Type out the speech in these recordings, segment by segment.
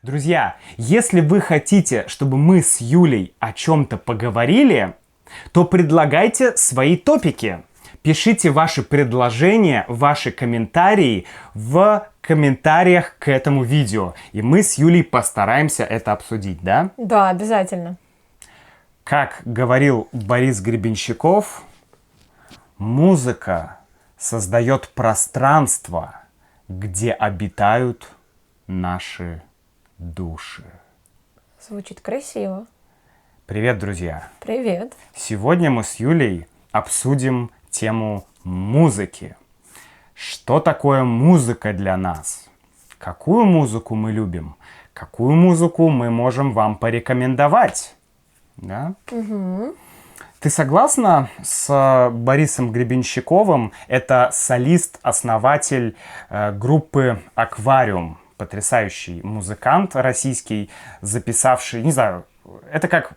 Друзья, если вы хотите, чтобы мы с Юлей о чем-то поговорили, то предлагайте свои топики. Пишите ваши предложения, ваши комментарии в комментариях к этому видео. И мы с Юлей постараемся это обсудить, да? Да, обязательно. Как говорил Борис Гребенщиков, музыка создает пространство, где обитают наши души. Звучит красиво. Привет, друзья! Привет. Сегодня мы с Юлей обсудим тему музыки. Что такое музыка для нас? Какую музыку мы любим? Какую музыку мы можем вам порекомендовать? Да? Угу. Ты согласна с Борисом Гребенщиковым? Это солист, основатель группы «Аквариум». Потрясающий музыкант российский, записавший, не знаю, это как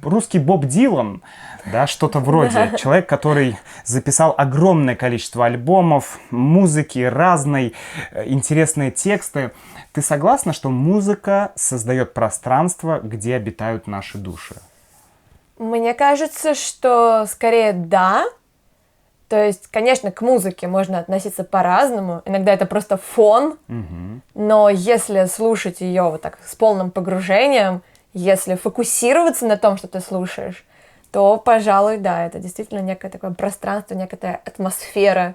русский Боб Дилан, да, что-то вроде. Человек, который записал огромное количество альбомов, музыки разной, интересные тексты. Ты согласна, что музыка создает пространство, где обитают наши души? Мне кажется, что скорее да. То есть, конечно, к музыке можно относиться по-разному. Иногда это просто фон. Но если слушать ее вот так с полным погружением, если фокусироваться на том, что ты слушаешь, то, пожалуй, да, это действительно некое такое пространство, некая атмосфера.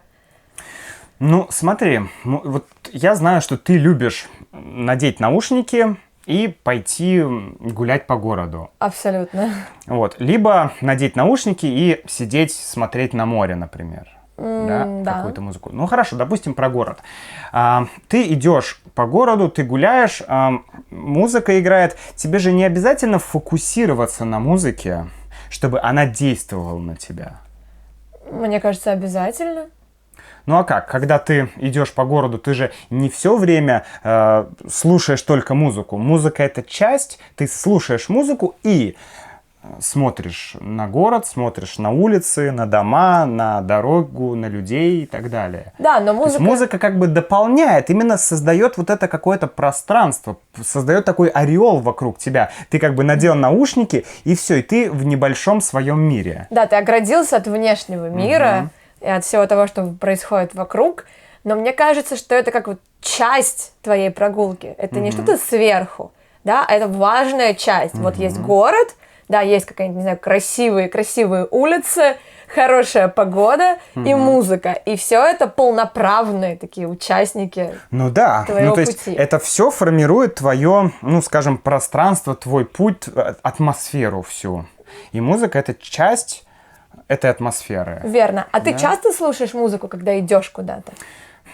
Ну, смотри, вот я знаю, что ты любишь надеть наушники и пойти гулять по городу. Абсолютно. Вот. Либо надеть наушники и сидеть, смотреть на море, например. Да? Какую-то музыку. Ну, хорошо, допустим, про город. Ты идешь по городу, ты гуляешь, музыка играет. Тебе же не обязательно фокусироваться на музыке, чтобы она действовала на тебя. Мне кажется, обязательно. Ну а как? Когда ты идешь по городу, ты же не все время слушаешь только музыку. Музыка — это часть, ты слушаешь музыку и смотришь на город, смотришь на улицы, на дома, на дорогу, на людей и так далее. Да, но То есть музыка как бы дополняет, именно создает вот это какое-то пространство, создает такой ореол вокруг тебя. Ты как бы надел наушники, и все, и ты в небольшом своем мире. Да, ты оградился от внешнего мира и от всего того, что происходит вокруг. Но мне кажется, что это как вот часть твоей прогулки. Это не что-то сверху, да, а это важная часть. Вот есть город, да, есть какая-нибудь, не знаю, красивые улицы, хорошая погода и музыка. И все это полноправные такие участники. Ну да, твоего то есть пути. это все формирует твое, ну скажем, пространство, твой путь, атмосферу всю. И музыка — это часть этой атмосферы. Верно. А ты часто слушаешь музыку, когда идешь куда-то?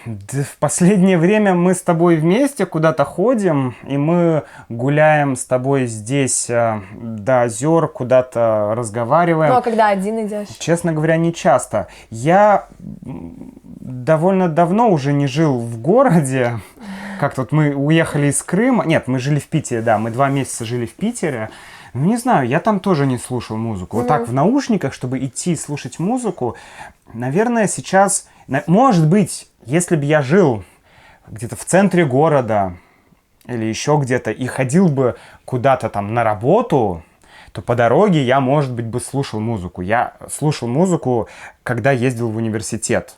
Да, в последнее время мы с тобой вместе куда-то ходим, и мы гуляем с тобой здесь до озер, куда-то разговариваем. Ну, а когда один идешь? Честно говоря, не часто. Я довольно давно уже не жил в городе. Как-то вот мы уехали из Крыма. Нет, мы жили в Питере, да, мы 2 месяца жили в Питере. Ну, не знаю, я там тоже не слушал музыку. Вот так в наушниках, чтобы идти слушать музыку, наверное, сейчас... Может быть, если бы я жил где-то в центре города или еще где-то и ходил бы куда-то там на работу, то по дороге я, может быть, бы слушал музыку. Я слушал музыку, когда ездил в университет.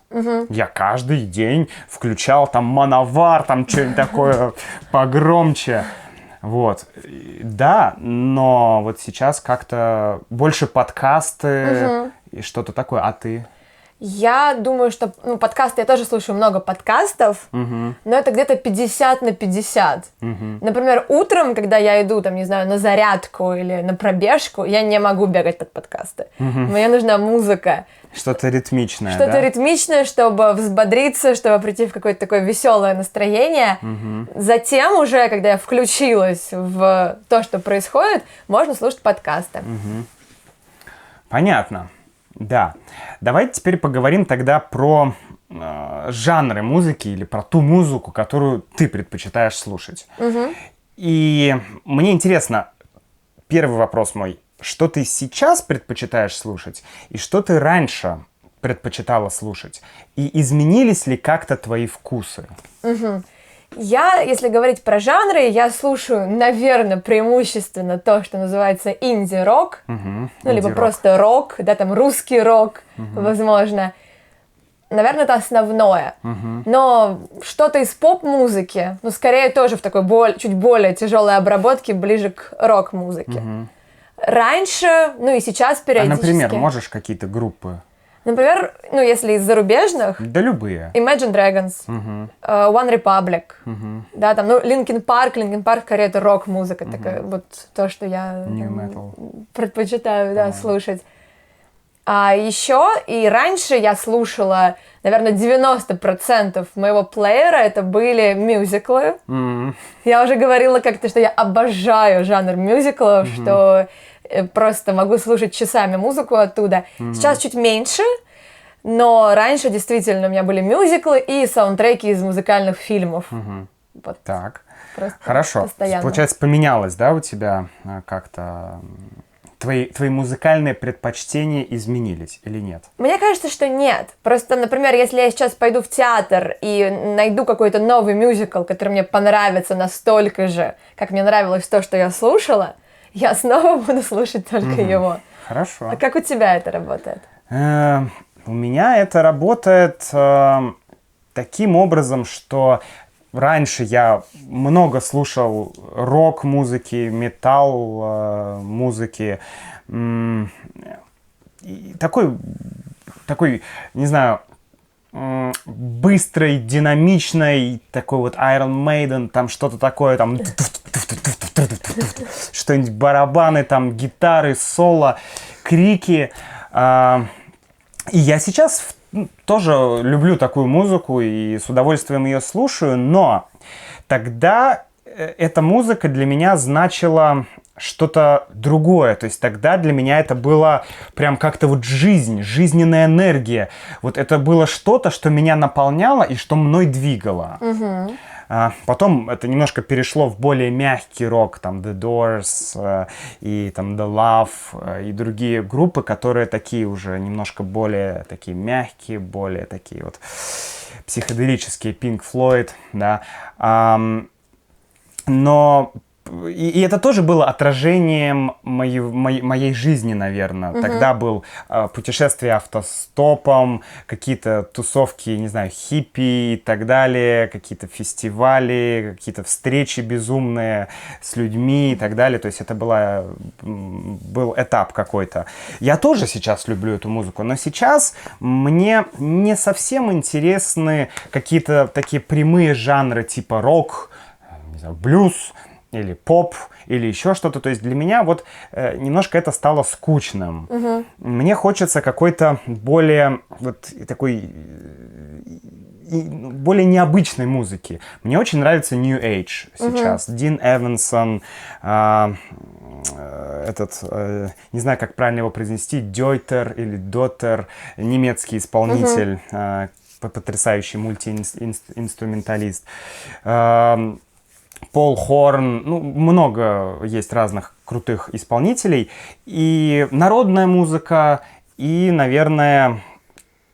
Я каждый день включал там Мановар, там что-нибудь такое погромче. Вот. Да, но вот сейчас как-то больше подкасты и что-то такое. А ты? Я думаю, что подкасты, я тоже слушаю много подкастов, но это где-то 50 на 50. Например, утром, когда я иду, там, не знаю, на зарядку или на пробежку, я не могу бегать под подкасты. Мне нужна музыка. Что-то ритмичное, Что-то да? ритмичное, чтобы взбодриться, чтобы прийти в какое-то такое веселое настроение. Затем уже, когда я включилась в то, что происходит, можно слушать подкасты. Понятно. Да. Давайте теперь поговорим тогда про жанры музыки или про ту музыку, которую ты предпочитаешь слушать. И мне интересно, первый вопрос мой. Что ты сейчас предпочитаешь слушать и что ты раньше предпочитала слушать? И изменились ли как-то твои вкусы? Я, если говорить про жанры, я слушаю, наверное, преимущественно то, что называется инди-рок, ну, либо инди-рок. просто рок, да, там русский рок, возможно. Наверное, это основное. Но что-то из поп-музыки, ну, скорее тоже в такой чуть более тяжелой обработке, ближе к рок-музыке. Раньше, ну и сейчас периодически... например, можешь какие-то группы? Например, ну, если из зарубежных... Да любые. Imagine Dragons, One Republic, да, там, ну, Linkin Park, скорее, это рок-музыка, такая, вот то, что я New metal. предпочитаю, да, слушать. А еще и раньше я слушала, наверное, 90% моего плеера это были мюзиклы. Я уже говорила как-то, что я обожаю жанр мюзиклов, что просто могу слушать часами музыку оттуда. Сейчас чуть меньше, но раньше действительно у меня были мюзиклы и саундтреки из музыкальных фильмов. Вот. Так, Просто хорошо. постоянно. Получается, поменялось, да, у тебя как-то... Твои музыкальные предпочтения изменились или нет? Мне кажется, что нет. Просто, например, если я сейчас пойду в театр и найду какой-то новый мюзикл, который мне понравится настолько же, как мне нравилось то, что я слушала, я снова буду слушать только его. Хорошо. А как у тебя это работает? У меня это работает таким образом, что раньше я много слушал рок-музыки, метал-музыки. Такой, не знаю, быстрой, динамичной, такой вот Iron Maiden, там что-то такое, там что-нибудь, барабаны, там гитары, соло, крики. И я сейчас тоже люблю такую музыку и с удовольствием ее слушаю, но тогда эта музыка для меня значила что-то другое. То есть тогда для меня это было прям как-то вот жизненная энергия. Вот это было что-то, что меня наполняло и что мной двигало. Потом это немножко перешло в более мягкий рок, там The Doors и там The Love и другие группы, которые такие уже немножко более такие мягкие, более такие вот психоделические, Pink Floyd, да. Но и это тоже было отражением моей жизни, наверное. Тогда был путешествие автостопом, какие-то тусовки, не знаю, хиппи и так далее, какие-то фестивали, какие-то встречи безумные с людьми и так далее. То есть это был этап какой-то. Я тоже сейчас люблю эту музыку, но сейчас мне не совсем интересны какие-то такие прямые жанры типа рок, не знаю, блюз, или поп, или еще что-то. То есть для меня вот немножко это стало скучным. Мне хочется какой-то более вот такой более необычной музыки. Мне очень нравится New Age сейчас. Дин Эвансон, не знаю, как правильно его произнести, Дёйтер или Дотер, немецкий исполнитель, потрясающий мультиинструменталист. Пол Хорн, ну, много есть разных крутых исполнителей. И народная музыка, и, наверное,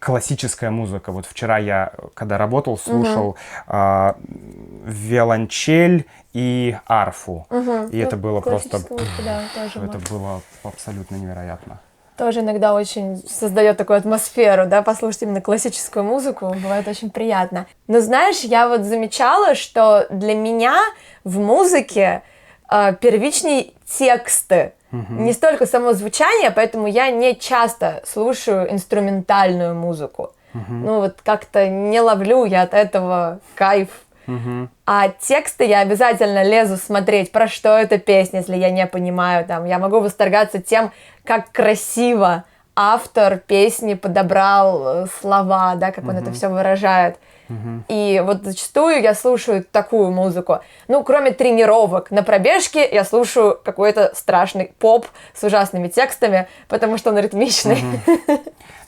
классическая музыка. Вот вчера я, когда работал, слушал виолончель и арфу. И это было просто... Да, тоже это было абсолютно невероятно. Тоже иногда очень создает такую атмосферу, да, послушать именно классическую музыку, бывает очень приятно. Но знаешь, я вот замечала, что для меня в музыке первичнее тексты, не столько само звучание, поэтому я не часто слушаю инструментальную музыку. Ну вот как-то не ловлю я от этого кайф. А тексты я обязательно лезу смотреть, про что эта песня, если я не понимаю. Там, я могу восторгаться тем, как красиво автор песни подобрал слова, да, как он это все выражает. И вот зачастую я слушаю такую музыку. Ну, кроме тренировок на пробежке, я слушаю какой-то страшный поп с ужасными текстами, потому что он ритмичный.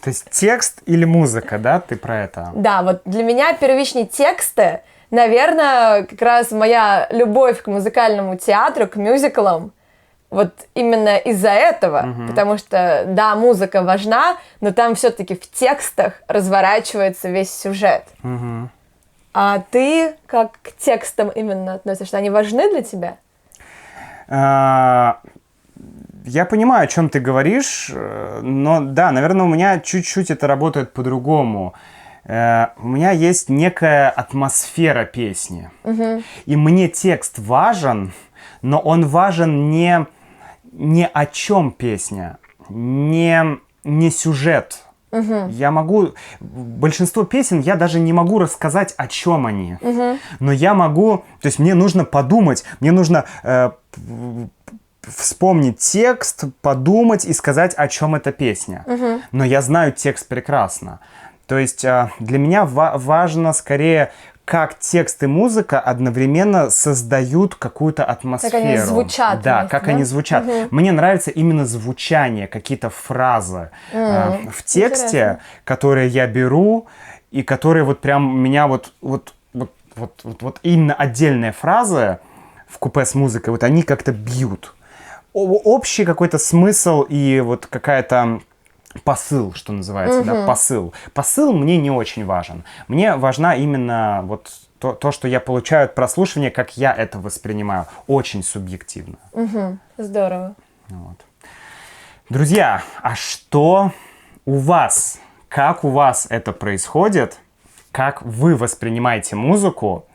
То есть текст или музыка, да, ты про это? Да, вот для меня первичные тексты. Наверное, как раз моя любовь к музыкальному театру, к мюзиклам, вот именно из-за этого, потому что, да, музыка важна, но там все-таки в текстах разворачивается весь сюжет. А ты как к текстам именно относишься? Они важны для тебя? Я понимаю, о чем ты говоришь, но да, наверное, у меня чуть-чуть это работает по-другому. У меня есть некая атмосфера песни. И мне текст важен, но он важен не о чем песня, не сюжет. Я могу... Большинство песен я даже не могу рассказать, о чем они. Но я могу... То есть мне нужно подумать, мне нужно вспомнить текст, подумать и сказать, о чем эта песня. Но я знаю текст прекрасно. То есть для меня важно скорее, как текст и музыка одновременно создают какую-то атмосферу. Как они звучат. Да, вместе, как они звучат. Мне нравится именно звучание, какие-то фразы в тексте, Интересно. которые я беру, и которые вот прям меня вот именно отдельные фразы в купе с музыкой, вот они как-то бьют. Общий какой-то смысл и вот какая-то... посыл, что называется, да, посыл. Посыл мне не очень важен. Мне важна именно вот то, что я получаю от прослушивания, как я это воспринимаю. Очень субъективно. Здорово. Вот. Друзья, а что у вас? Как у вас это происходит? Как вы воспринимаете музыку?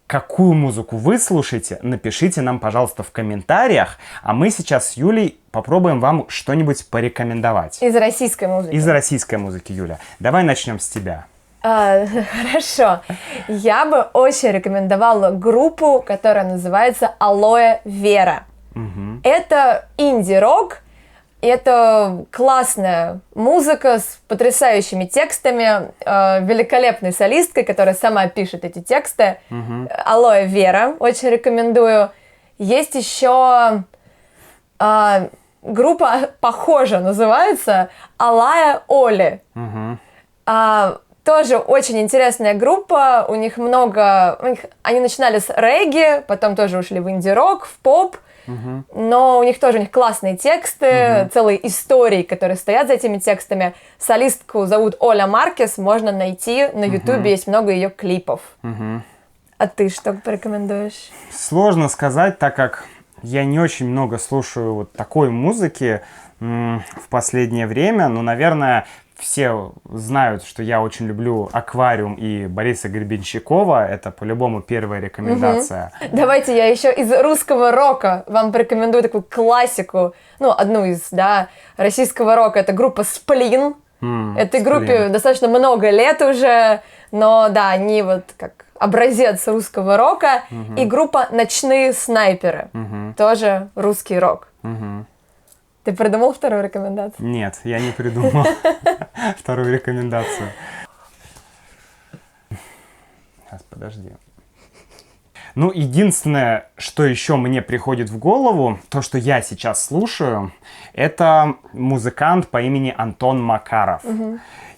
Какую музыку вы слушаете, напишите нам, пожалуйста, в комментариях, а мы сейчас с Юлей попробуем вам что-нибудь порекомендовать. Из российской музыки. Из российской музыки, Юля. Давай начнем с тебя. Хорошо. Я бы очень рекомендовала группу, которая называется Алоэ Вера. Это инди-рок. Это классная музыка с потрясающими текстами, великолепной солисткой, которая сама пишет эти тексты. Алоэ Вера, очень рекомендую. Есть еще группа, похожа, называется Алая Оли. Тоже очень интересная группа. Они начинали с регги, потом тоже ушли в инди-рок, в поп. Но у них классные тексты, целые истории, которые стоят за этими текстами. Солистку зовут Оля Маркес, можно найти на Ютубе, есть много ее клипов. А ты что порекомендуешь? Сложно сказать, так как я не очень много слушаю вот такой музыки в последнее время, но, наверное, все знают, что я очень люблю «Аквариум» и Бориса Гребенщикова. Это по-любому первая рекомендация. Давайте я еще из русского рока вам порекомендую такую классику. Одну из, российского рока. Это группа «Сплин». Этой группе достаточно много лет уже, но, они вот как образец русского рока. И группа «Ночные снайперы». Тоже русский рок. Ты придумал вторую рекомендацию? Нет, я не придумал вторую рекомендацию. Сейчас, подожди. Единственное, что еще мне приходит в голову, то, что я сейчас слушаю, это музыкант по имени Антон Макаров.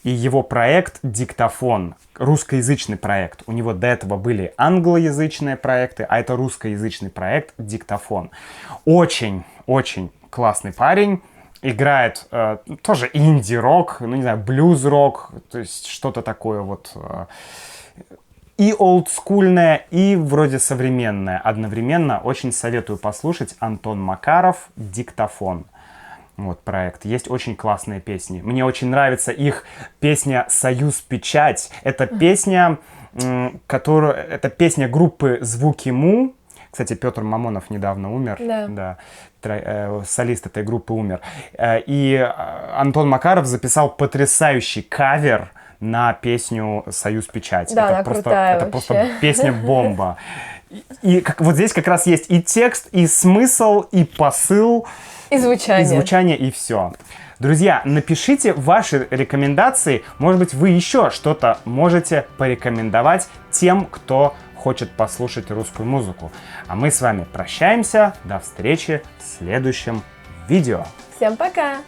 И его проект «Диктофон». Русскоязычный проект. У него до этого были англоязычные проекты, а это русскоязычный проект «Диктофон». Очень классный парень. Играет тоже инди-рок, блюз-рок, то есть что-то такое вот... И олдскульное, и вроде современное. Одновременно очень советую послушать Антон Макаров «Диктофон». Вот проект. Есть очень классные песни. Мне очень нравится их песня «Союз Печать». Это песня, это песня группы «Звуки Му». Кстати, Петр Мамонов недавно умер. Да. Солист этой группы умер. И Антон Макаров записал потрясающий кавер на песню «Союз Печать». Да, это просто песня-бомба. И вот здесь как раз есть и текст, и смысл, и посыл. И звучание. И звучание, и все. Друзья, напишите ваши рекомендации. Может быть, вы еще что-то можете порекомендовать тем, кто хочет послушать русскую музыку. А мы с вами прощаемся. До встречи в следующем видео. Всем пока!